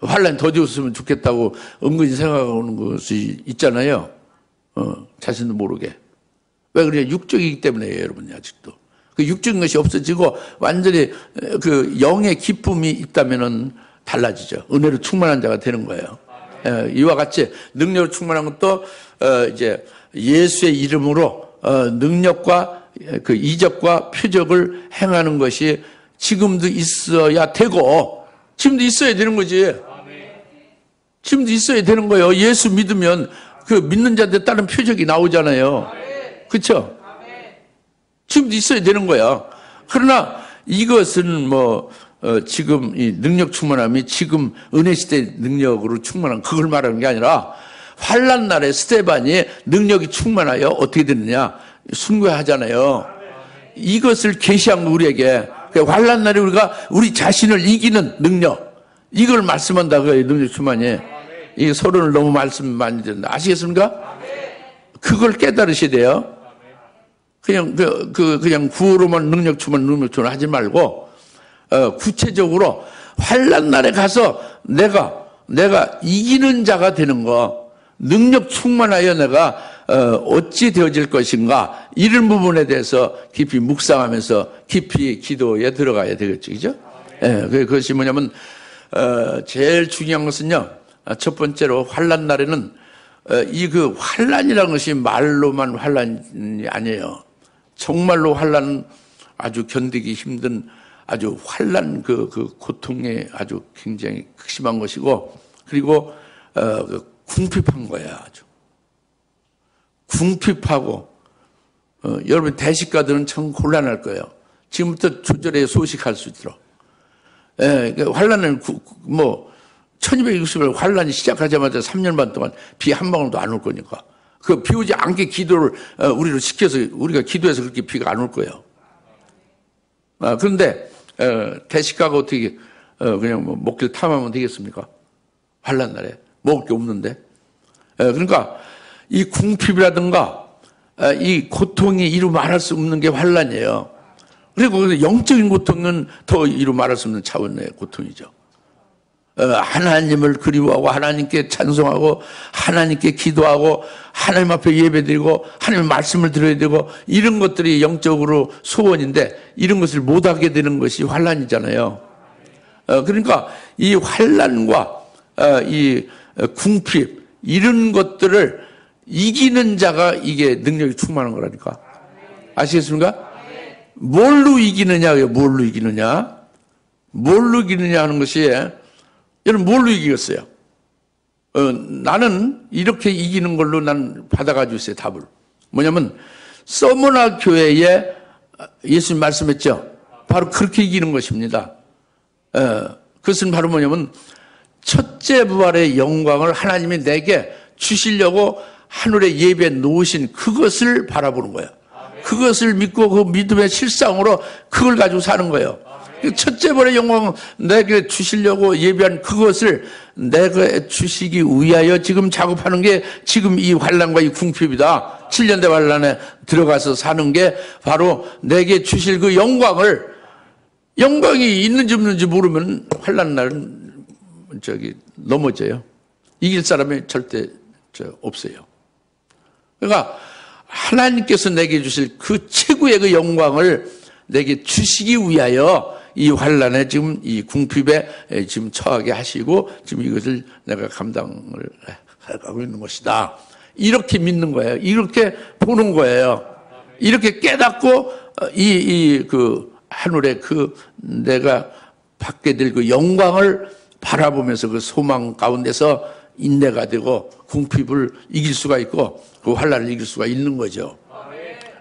환난이 더디었으면 좋겠다고 은근히 생각하는 것이 있잖아요. 자신도 모르게. 왜 그래요? 육적이기 때문에요, 여러분이 아직도. 그 육적인 것이 없어지고 완전히 그 영의 기쁨이 있다면은 달라지죠. 은혜로 충만한 자가 되는 거예요. 이와 같이 능력으로 충만한 것도 이제 예수의 이름으로 능력과 그 이적과 표적을 행하는 것이 지금도 있어야 되고 지금도 있어야 되는 거지. 지금도 있어야 되는 거예요. 예수 믿으면 그 믿는 자들 다른 표적이 나오잖아요. 그렇죠? 지금도 있어야 되는 거야. 그러나 이것은 지금 이 능력 충만함이 지금 은혜 시대 능력으로 충만한 그걸 말하는 게 아니라 환난 날에 스데반이 능력이 충만하여 어떻게 되느냐 순교하잖아요. 이것을 계시한 거 우리에게 환난 날에 우리가 우리 자신을 이기는 능력 이걸 말씀한다고요. 능력 충만이. 이 서론을 너무 말씀 많이 듣는다. 아시겠습니까? 그걸 깨달으셔야 돼요. 그냥 구호로만 능력 충만 하지 말고 구체적으로 환난 날에 가서 내가 이기는 자가 되는 거 능력 충만하여 내가 어찌 되어질 것인가 이런 부분에 대해서 깊이 묵상하면서 깊이 기도에 들어가야 되겠죠. 그죠? 그것이 뭐냐면 제일 중요한 것은요. 첫 번째로 환난 날에는 이 그 환난이라는 것이 말로만 환난이 아니에요. 정말로 환난은 아주 견디기 힘든 아주 환난 그 고통에 아주 굉장히 극심한 것이고 그리고 궁핍한 거예요. 아주 궁핍하고 여러분 대식가들은 참 곤란할 거예요. 지금부터 조절해 소식할 수 있도록. 환난은 1260일 환란이 시작하자마자 3년 반 동안 비 한 방울도 안 올 거니까. 그 비 오지 않게 기도를 우리로 시켜서 우리가 기도해서 그렇게 비가 안 올 거예요. 그런데 대식가가 어떻게 그냥 목길 탐하면 되겠습니까? 환란 날에 먹을 게 없는데. 그러니까 이 궁핍이라든가 이 고통이 이루 말할 수 없는 게 환란이에요. 그리고 영적인 고통은 더 이루 말할 수 없는 차원의 고통이죠. 하나님을 그리워하고 하나님께 찬송하고 하나님께 기도하고 하나님 앞에 예배드리고 하나님의 말씀을 들어야 되고 이런 것들이 영적으로 소원인데 이런 것을 못하게 되는 것이 환난이잖아요. 그러니까 이 환난과 이 궁핍 이런 것들을 이기는 자가 이게 능력이 충만한 거라니까. 아시겠습니까? 뭘로 이기느냐고요. 뭘로 이기느냐. 뭘로 이기느냐 하는 것이 여러분 뭘로 이기겠어요? 나는 이렇게 이기는 걸로 난 받아가지고 있어요. 답을. 뭐냐면 서머나 교회에 예수님 말씀했죠. 바로 그렇게 이기는 것입니다. 그것은 바로 뭐냐면 첫째 부활의 영광을 하나님이 내게 주시려고 하늘의 예배에 놓으신 그것을 바라보는 거예요. 그것을 믿고 그 믿음의 실상으로 그걸 가지고 사는 거예요. 첫째 번의 영광 내게 주시려고 예배한 그것을 내가 주시기 위하여 지금 작업하는 게 지금 이 환난과 이 궁핍이다. 7년대 환난에 들어가서 사는 게 바로 내게 주실 그 영광이 있는지 없는지 모르면 환난 날은 넘어져요. 이길 사람이 절대 없어요. 그러니까 하나님께서 내게 주실 그 최고의 그 영광을 내게 주시기 위하여 이 환난에 지금 이 궁핍에 지금 처하게 하시고 지금 이것을 내가 감당을 하고 있는 것이다. 이렇게 믿는 거예요. 이렇게 보는 거예요. 이렇게 깨닫고 그 하늘의 그 내가 받게 될 그 영광을 바라보면서 그 소망 가운데서 인내가 되고 궁핍을 이길 수가 있고 그 환난을 이길 수가 있는 거죠.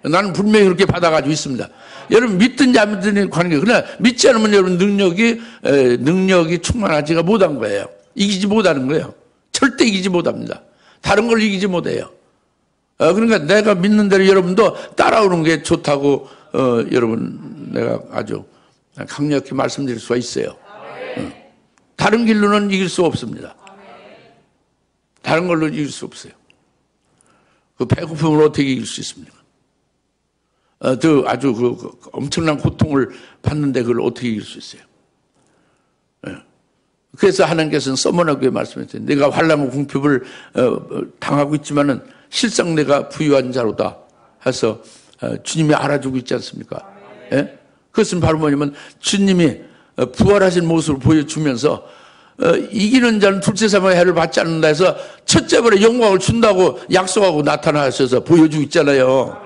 나는 분명히 그렇게 받아가지고 있습니다. 여러분 믿든지 안 믿든지 관계. 그러나 믿지 않으면 여러분 능력이 충만하지가 못한 거예요. 이기지 못하는 거예요. 절대 이기지 못합니다. 다른 걸 이기지 못해요. 그러니까 내가 믿는 대로 여러분도 따라오는 게 좋다고 여러분 내가 아주 강력히 말씀드릴 수가 있어요. 다른 길로는 이길 수 없습니다. 다른 걸로 이길 수 없어요. 그 배고픔을 어떻게 이길 수 있습니까? 아주 그 엄청난 고통을 받는데 그걸 어떻게 이길 수 있어요? 그래서 하나님께서는 서머나교에 말씀했어요. 내가 환난과 궁핍을 당하고 있지만은 실상 내가 부유한 자로다 해서 주님이 알아주고 있지 않습니까? 예? 그것은 바로 뭐냐면 주님이 부활하신 모습을 보여주면서 이기는 자는 둘째 사망의 해를 받지 않는다 해서 첫째 번에 영광을 준다고 약속하고 나타나셔서 보여주고 있잖아요.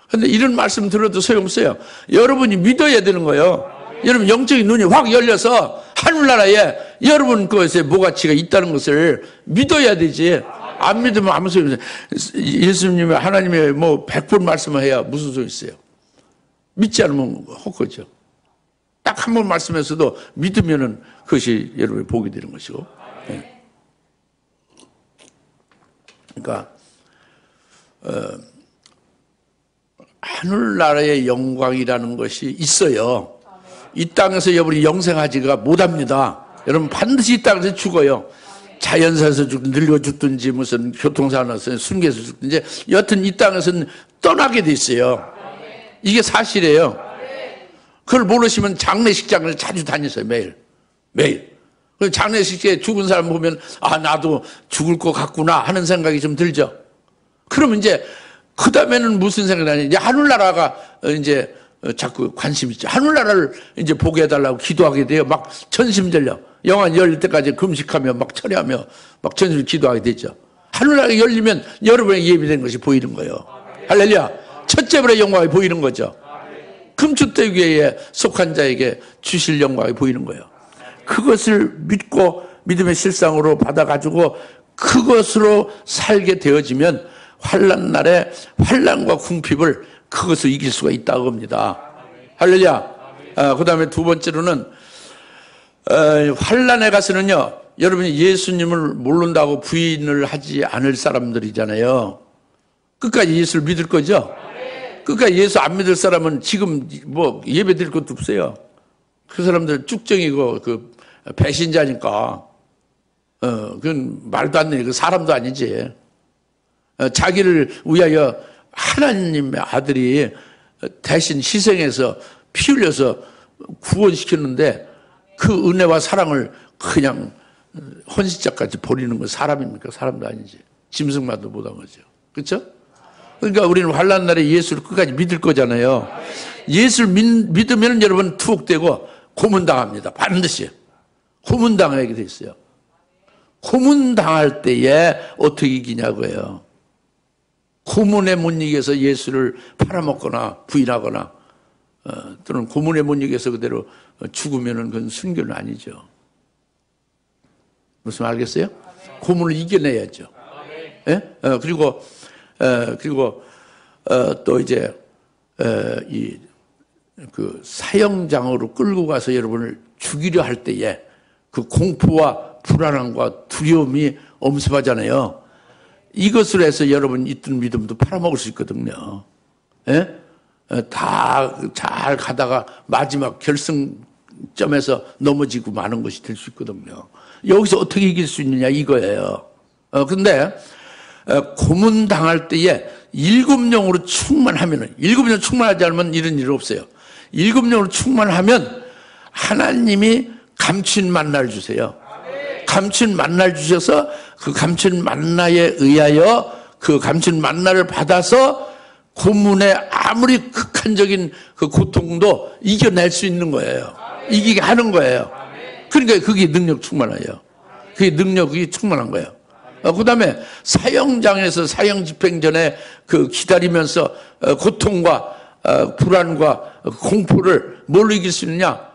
그런데 이런 말씀 들어도 소용없어요. 여러분이 믿어야 되는 거예요. 여러분 영적인 눈이 확 열려서 하늘나라에 여러분 것에 뭐가치가 있다는 것을 믿어야 되지. 안 믿으면 아무 소용이 없어요. 예수님이 하나님의 100번 말씀을 해야 무슨 소용이 있어요. 믿지 않으면 헛거죠. 딱 한 번 말씀해서도 믿으면은 그것이 여러분의 복이 되는 것이고. 네. 그러니까 하늘나라의 영광이라는 것이 있어요. 이 땅에서 여러분이 영생하지가 못합니다. 여러분 반드시 이 땅에서 죽어요. 자연사에서 죽든 늙어 죽든지 무슨 교통사고 나서 순교해서 죽든지 여튼 이 땅에서는 떠나게 돼 있어요. 이게 사실이에요. 그걸 모르시면 장례식장을 자주 다니세요. 매일. 장례식장에 죽은 사람 보면 나도 죽을 것 같구나 하는 생각이 좀 들죠. 그러면 이제 그 다음에는 무슨 생각이 나냐. 이제 하늘나라가 이제 자꾸 관심 있죠. 하늘나라를 이제 보게 해달라고 기도하게 돼요. 막 전심전력. 영안 열릴 때까지 금식하며 막 철회하며 막 전심 기도하게 되죠. 하늘나라가 열리면 여러분의 예비된 것이 보이는 거예요. 할렐루야. 첫째 번의 영광이 보이는 거죠. 금축대교회에 속한 자에게 주실 영광이 보이는 거예요. 그것을 믿고 믿음의 실상으로 받아가지고 그것으로 살게 되어지면 환난 날에 환난과 궁핍을 그것을 이길 수가 있다고 합니다. 할렐루야. 그 다음에 두 번째로는 환난에 가서는요, 여러분이 예수님을 모른다고 부인을 하지 않을 사람들이잖아요. 끝까지 예수를 믿을 거죠? 끝까지 예수 안 믿을 사람은 지금 예배 드릴 것도 없어요. 그 사람들 쭉정이고 그 배신자니까. 그건 말도 안 되는 그 사람도 아니지. 자기를 위하여 하나님의 아들이 대신 희생해서 피 흘려서 구원시켰는데 그 은혜와 사랑을 그냥 헌신자까지 버리는 건 사람입니까? 사람도 아니지. 짐승만도 못한 거죠. 그렇죠? 그러니까 우리는 환난 날에 예수를 끝까지 믿을 거잖아요. 예수를 믿으면 여러분 투옥되고 고문당합니다. 반드시. 고문당하게 돼 있어요. 고문당할 때에 어떻게 이기냐고요. 고문에 못 이겨서 예수를 팔아먹거나 부인하거나 또는 고문에 못 이겨서 그대로 죽으면 그건 순교는 아니죠. 무슨 말 알겠어요? 고문을 이겨내야죠. 예? 그리고 또 이제 그 사형장으로 끌고 가서 여러분을 죽이려 할 때에 그 공포와 불안함과 두려움이 엄습하잖아요. 이것으로 해서 여러분 있던 믿음도 팔아먹을 수 있거든요. 예? 다 잘 가다가 마지막 결승점에서 넘어지고 마는 것이 될 수 있거든요. 여기서 어떻게 이길 수 있느냐 이거예요. 근데 고문당할 때에 7영으로 충만하면은, 7영 충만하지 않으면 이런 일 없어요. 7영으로 충만하면 하나님이 감춘 만나를 주세요. 감춘 만나를 주셔서 그 감춘 만나에 의하여 그 감춘 만나를 받아서 고문의 아무리 극한적인 그 고통도 이겨낼 수 있는 거예요. 이기게 하는 거예요. 그러니까 그게 능력 충만해요. 그게 능력이 충만한 거예요. 그 다음에 사형장에서 사형 집행 전에 그 기다리면서 고통과 불안과 공포를 뭘로 이길 수 있느냐?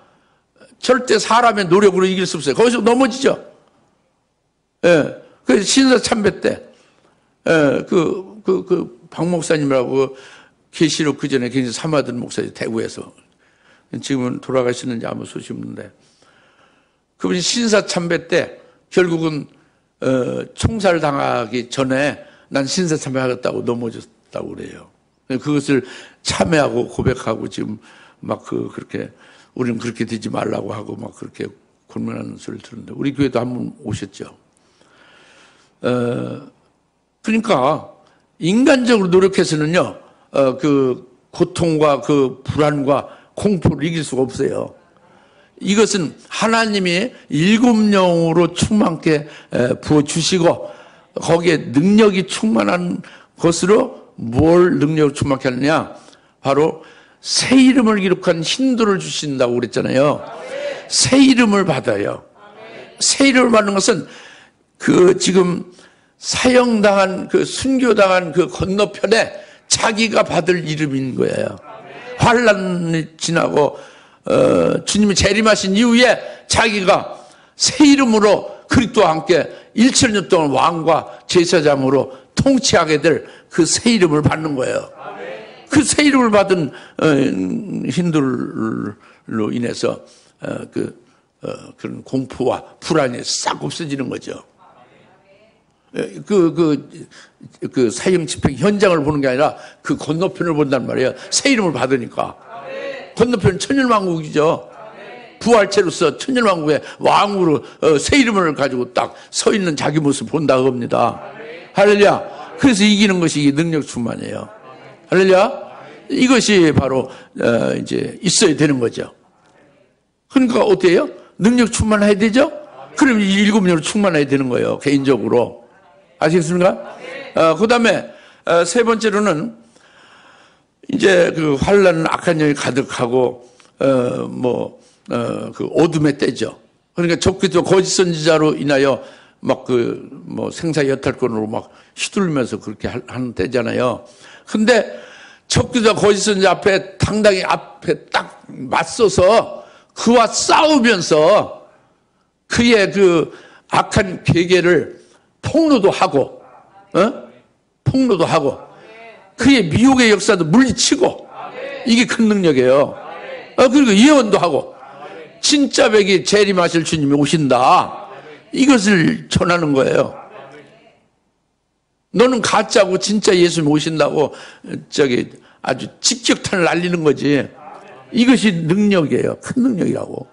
절대 사람의 노력으로 이길 수 없어요. 거기서 넘어지죠. 예. 그 신사참배 때, 박 목사님이라고 계시록 그 전에 굉장히 삼하던 목사님 대구에서 지금은 돌아가시는지 아무 소식 없는데 그분이 신사참배 때 결국은 총살 당하기 전에 난 신사참배 하겠다고 넘어졌다고 그래요. 그것을 참회하고 고백하고 지금 막 그렇게 우리는 그렇게 되지 말라고 하고 막 그렇게 고민하는 소리를 들었는데 우리 교회도 한번 오셨죠. 그러니까 인간적으로 노력해서는요, 그 고통과 그 불안과 공포를 이길 수가 없어요. 이것은 하나님이 7영으로 충만케 부어주시고 거기에 능력이 충만한 것으로 뭘 능력을 충만케 하느냐? 바로 새 이름을 기록한 힌도를 주신다고 그랬잖아요. 새 이름을 받아요. 새 이름을 받는 것은 그 지금 사형당한 그 순교당한 그 건너편에 자기가 받을 이름인 거예요. 환란이 지나고 주님이 재림하신 이후에 자기가 새 이름으로 그리스도와 함께 1000년 동안 왕과 제사장으로 통치하게 될 그 새 이름을 받는 거예요. 그 새 이름을 받은 힌두로 인해서 그런 공포와 불안이 싹 없어지는 거죠. 그 사형 집행 현장을 보는 게 아니라 그 건너편을 본단 말이에요. 새 이름을 받으니까. 건너편은 천년왕국이죠. 부활체로서 천년왕국의 왕으로 새 이름을 가지고 딱 서 있는 자기 모습 본다 그겁니다. 할렐루야. 그래서 이기는 것이 능력 충만이에요. 할렐루야. 이것이 바로 이제 있어야 되는 거죠. 그러니까 어때요? 능력 충만해야 되죠? 그럼 7영으로 충만해야 되는 거예요. 개인적으로. 아시겠습니까? 그 다음에 세 번째로는 이제 그 환란 악한 영이 가득하고 그 어둠의 때죠. 그러니까 적그리스도 거짓 선지자로 인하여 막 생사 여탈권으로 막 휘둘면서 그렇게 하는 때잖아요. 근데 적그리스도 거짓 선지자 앞에 당당히 앞에 딱 맞서서 그와 싸우면서 그의 그 악한 계계를 폭로도 하고, 폭로도 하고, 그의 미혹의 역사도 물리치고, 이게 큰 능력이에요. 그리고 예언도 하고, 진짜 백이 재림하실 주님이 오신다. 이것을 전하는 거예요. 너는 가짜고 진짜 예수님이 오신다고 아주 직격탄을 날리는 거지. 이것이 능력이에요. 큰 능력이라고.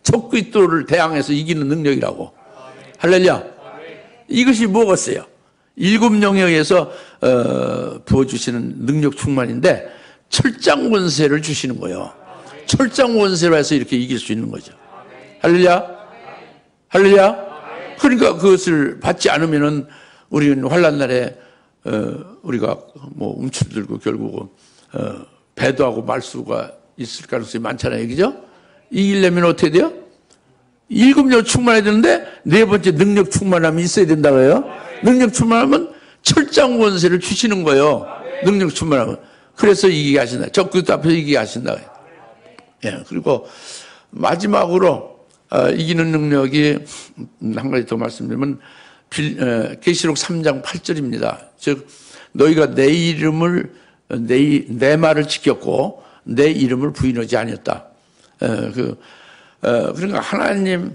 적그리스도를 대항해서 이기는 능력이라고. 할렐루야. 이것이 무엇이에요? 7영에 의해서 부어주시는 능력 충만인데 철장 권세를 주시는 거예요. 철장 권세로 해서 이렇게 이길 수 있는 거죠. 할렐루야. 할렐루야. 그러니까 그것을 받지 않으면은 우리는 환난 날에 우리가 움츠들고 결국은 배도하고 말수가 있을 가능성이 많잖아요. 그죠? 이기려면 어떻게 돼요? 7영 충만해야 되는데 네 번째 능력 충만함이 있어야 된다고 해요. 능력 충만하면 철장 권세를 주시는 거예요. 능력 충만하면. 그래서 이기게 하신다. 적그리스도 앞에서 이기게 하신다. 예, 그리고 마지막으로 이기는 능력이 한 가지 더 말씀드리면 계시록 3장 8절입니다. 즉 너희가 내 이름을 내 말을 지켰고 내 이름을 부인하지 아니었다. 그러니까 하나님의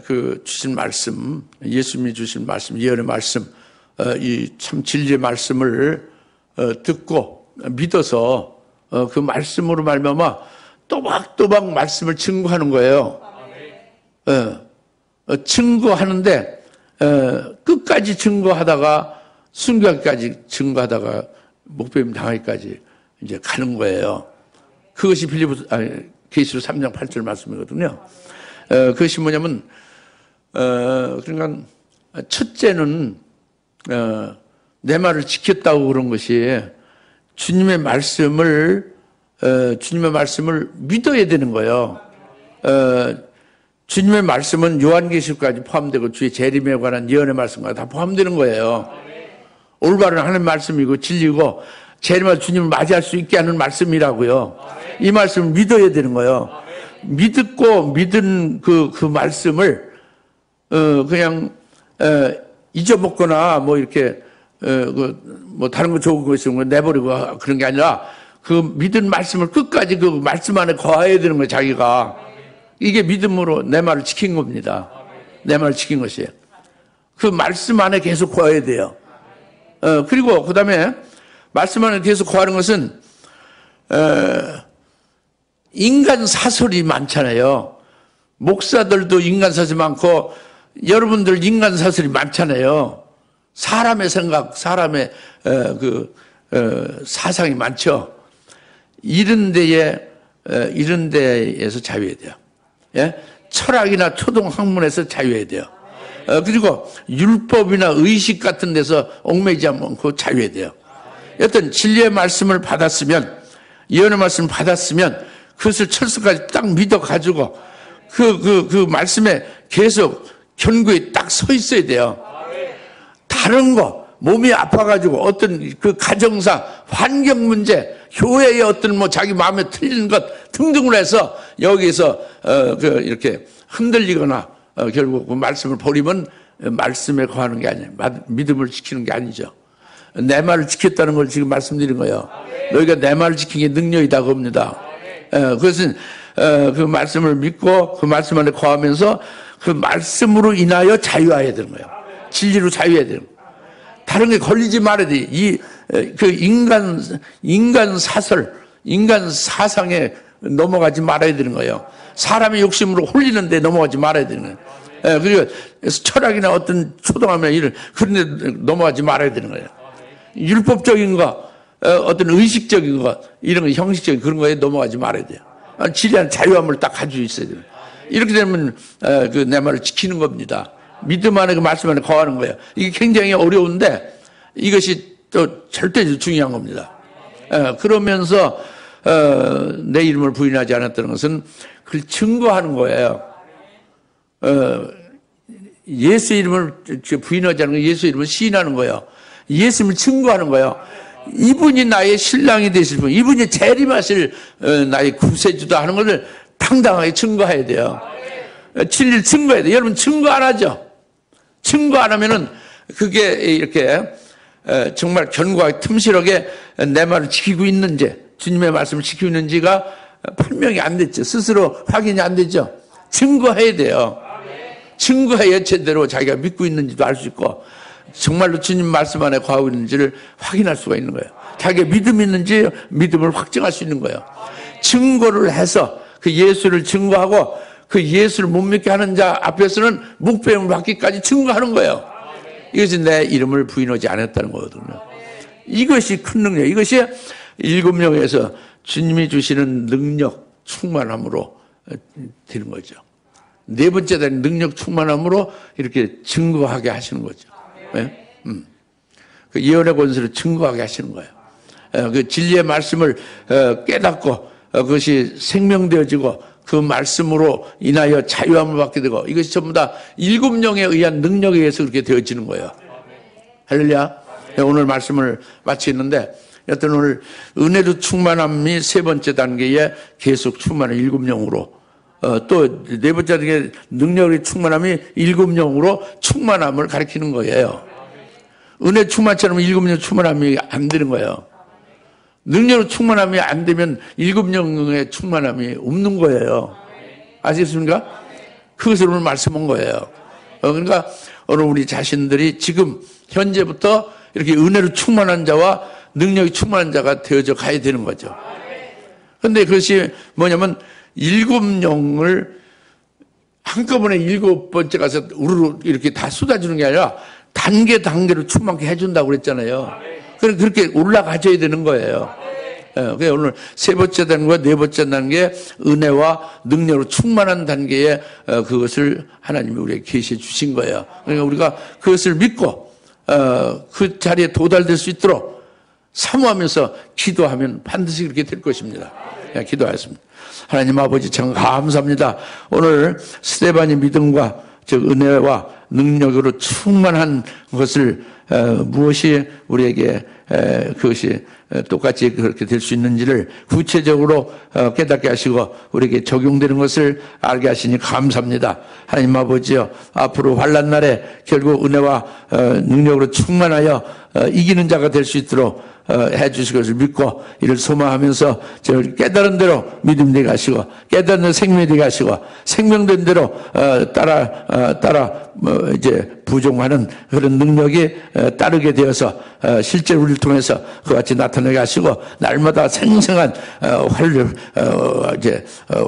그 주신 말씀, 예수님이 주신 말씀, 예언의 말씀, 이 참 진리의 말씀을 듣고 믿어서 그 말씀으로 말미암아 또박또박 말씀을 증거하는 거예요. 증거하는데 끝까지 증거하다가 순교하기까지 증거하다가 목배임 당하기까지 이제 가는 거예요. 그것이 계시록 3장 8절 말씀이거든요. 그것이 뭐냐면 그러니까 첫째는 내 말을 지켰다고 그런 것이 주님의 말씀을 믿어야 되는 거예요. 주님의 말씀은 요한계시록까지 포함되고 주의 재림에 관한 예언의 말씀과 다 포함되는 거예요. 올바른 하나님의 말씀이고 진리고 재림할 주님을 맞이할 수 있게 하는 말씀이라고요. 이 말씀을 믿어야 되는 거예요. 믿고 믿은 그 말씀을 그냥 잊어먹거나 뭐 이렇게 뭐 다른 거 좋은 거 있으면 내버리고 그런 게 아니라 그 믿은 말씀을 끝까지 그 말씀 안에 거해야 되는 거예요. 자기가. 이게 믿음으로 내 말을 지킨 겁니다. 내 말을 지킨 것이에요. 그 말씀 안에 계속 거해야 돼요. 그리고 그 다음에 말씀 안에 계속 거하는 것은 인간 사설이 많잖아요. 목사들도 인간 사설이 많고 여러분들 인간 사설이 많잖아요. 사람의 생각, 사람의 사상이 많죠. 이런 데에서 자유해야 돼요. 예? 철학이나 초등 학문에서 자유해야 돼요. 그리고 율법이나 의식 같은 데서 얽매이지 않고 자유해야 돼요. 여튼 진리의 말씀을 받았으면, 예언의 말씀을 받았으면 그것을 철수까지 딱 믿어가지고 그 말씀에 계속 견고히 딱 서 있어야 돼요. 다른 거, 몸이 아파가지고 어떤 그 가정상, 환경 문제, 교회의 어떤 뭐 자기 마음에 틀리는 것 등등으로 해서 여기서 이렇게 흔들리거나 결국 그 말씀을 버리면 말씀에 거하는 게 아니에요. 믿음을 지키는 게 아니죠. 내 말을 지켰다는 걸 지금 말씀드린 거예요. 너희가 내 말을 지킨 게 능력이다 겁니다. 그것은 그 말씀을 믿고 그 말씀 안에 거하면서 그 말씀으로 인하여 자유해야 되는 거예요. 진리로 자유해야 되는 거예요. 다른 게 걸리지 말아야 돼. 그 인간 사설, 인간 사상에 넘어가지 말아야 되는 거예요. 사람의 욕심으로 홀리는데 넘어가지 말아야 되는 거예요. 그리고 철학이나 어떤 초등학교나 이런 그런 데 넘어가지 말아야 되는 거예요. 율법적인 거, 어떤 의식적인 거, 이런 거 형식적인 그런 거에 넘어가지 말아야 돼요. 진리한 자유함을 딱 가지고 있어야 돼요. 이렇게 되면 내 말을 지키는 겁니다. 믿음 안에 그 말씀 안에 거하는 거예요. 이게 굉장히 어려운데 이것이 또 절대 중요한 겁니다. 그러면서 내 이름을 부인하지 않았다는 것은 그걸 증거하는 거예요. 예수 이름을 부인하지 않는 거, 예수 이름을 시인하는 거예요. 예수님을 증거하는 거예요. 이분이 나의 신랑이 되실 분, 이분이 재림하실 나의 구세주다 하는 것을 당당하게 증거해야 돼요. 진리를 증거해야 돼요. 여러분 증거 안 하죠? 증거 안 하면은 그게 이렇게 정말 견고하게 틈실하게 내 말을 지키고 있는지, 주님의 말씀을 지키고 있는지가 판명이 안 됐죠. 스스로 확인이 안 되죠. 증거해야 돼요. 증거해야 제대로 자기가 믿고 있는지도 알 수 있고 정말로 주님 말씀 안에 거하고 있는지를 확인할 수가 있는 거예요. 자기가 믿음이 있는지 믿음을 확증할 수 있는 거예요. 증거를 해서 그 예수를 증거하고 그 예수를 못 믿게 하는 자 앞에서는 묵배임을 받기까지 증거하는 거예요. 이것이 내 이름을 부인하지 않았다는 거거든요. 이것이 큰 능력, 이것이 7명에서 주님이 주시는 능력 충만함으로 되는 거죠. 네 번째 되는 능력 충만함으로 이렇게 증거하게 하시는 거죠. 네? 그 예언의 권세를 증거하게 하시는 거예요. 그 진리의 말씀을 깨닫고 그것이 생명되어지고 그 말씀으로 인하여 자유함을 받게 되고 이것이 전부 다 7명에 의한 능력에 의해서 그렇게 되어지는 거예요. 할렐루야. 오늘 말씀을 마치는데 여튼 오늘 은혜로 충만함이 세 번째 단계에 계속 충만한 7명으로 또 네 번째 단계 능력의 충만함이 7명으로 충만함을 가리키는 거예요. 은혜 충만처럼 7명 충만함이 안 되는 거예요. 능력으로 충만함이 안 되면 7명의 충만함이 없는 거예요. 아시겠습니까? 그것을 오늘 말씀한 거예요. 그러니까 오늘 우리 자신들이 지금 현재부터 이렇게 은혜로 충만한 자와 능력이 충만한 자가 되어져 가야 되는 거죠. 그런데 그것이 뭐냐면 7영을 한꺼번에 7번째 가서 우르르 이렇게 다 쏟아주는 게 아니라 단계로 충만케 해준다고 그랬잖아요. 그렇게 올라가줘야 되는 거예요. 그래서 오늘 3번째 단계와 4번째 단계 은혜와 능력으로 충만한 단계에 그것을 하나님이 우리에게 계시해 주신 거예요. 그러니까 우리가 그것을 믿고 그 자리에 도달될 수 있도록 사모하면서 기도하면 반드시 그렇게 될 것입니다. 기도하였습니다. 하나님 아버지 참 감사합니다. 오늘 스데반의 믿음과 즉 은혜와 능력으로 충만한 것을 무엇이 우리에게 그것이 똑같이 그렇게 될 수 있는지를 구체적으로 깨닫게 하시고 우리에게 적용되는 것을 알게 하시니 감사합니다. 하나님 아버지여, 앞으로 환난 날에 결국 은혜와 능력으로 충만하여 이기는 자가 될 수 있도록 해주실 것을 믿고 이를 소망하면서 저를 깨달은 대로 믿음 되게 하시고 깨닫는 생명이 되게 하시고 생명된 대로 따라 이제 부종하는 그런 능력이 따르게 되어서 실제 우리를 통해서 그와 같이 나타나게 하시고 날마다 생생한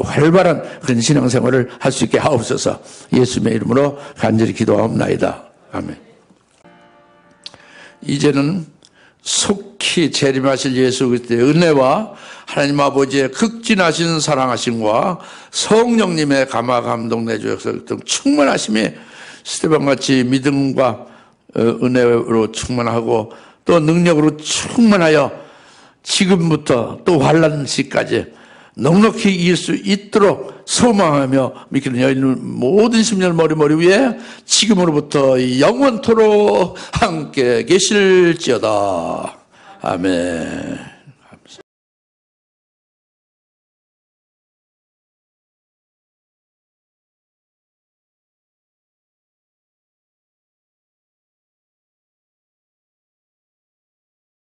활발한 그런 신앙생활을 할 수 있게 하옵소서. 예수님의 이름으로 간절히 기도하옵나이다. 아멘. 이제는 속히 재림하실 예수 그리스도의 은혜와 하나님 아버지의 극진하신 사랑하심과 성령님의 감화 감동 내주 역사 등 충만하심이 스데반같이 믿음과 은혜로 충만하고 또 능력으로 충만하여 지금부터 또 환난 시까지 넉넉히 이길 수 있도록 소망하며 믿기는 여인은 모든 심령 머리 위에 지금으로부터 영원토록 함께 계실지어다. 아멘.